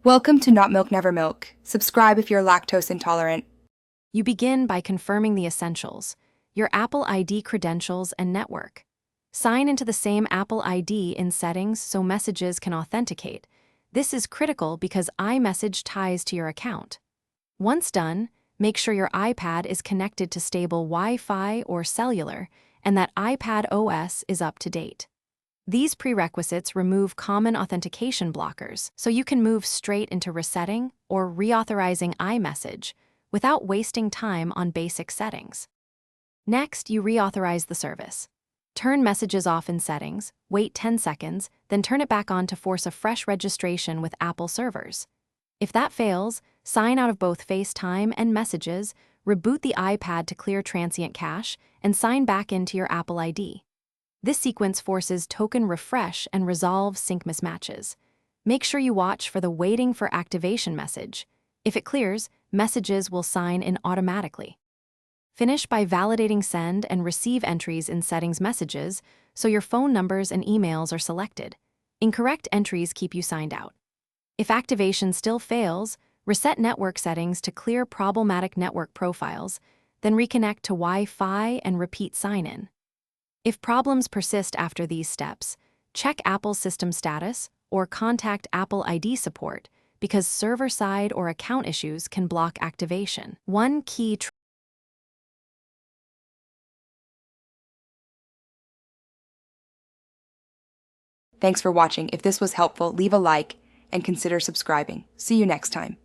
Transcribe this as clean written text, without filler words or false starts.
Welcome to Not Milk Never Milk. Subscribe if you're lactose intolerant. You begin by confirming the essentials, your Apple ID credentials and network. Sign into the same Apple ID in Settings so messages can authenticate. This is critical because iMessage ties to your account. Once done, make sure your iPad is connected to stable Wi-Fi or cellular and that iPad OS is up to date. These prerequisites remove common authentication blockers, so you can move straight into resetting or reauthorizing iMessage without wasting time on basic settings. Next, you reauthorize the service. Turn messages off in Settings, wait 10 seconds, then turn it back on to force a fresh registration with Apple servers. If that fails, sign out of both FaceTime and Messages, reboot the iPad to clear transient cache, and sign back into your Apple ID. This sequence forces token refresh and resolves sync mismatches. Make sure you watch for the waiting for activation message. If it clears, messages will sign in automatically. Finish by validating send and receive entries in Settings Messages so your phone numbers and emails are selected. Incorrect entries keep you signed out. If activation still fails, reset network settings to clear problematic network profiles, then reconnect to Wi-Fi and repeat sign-in. If problems persist after these steps, check Apple's system status or contact Apple ID support because server-side or account issues can block activation. One key Thanks for watching. If this was helpful, leave a like and consider subscribing. See you next time.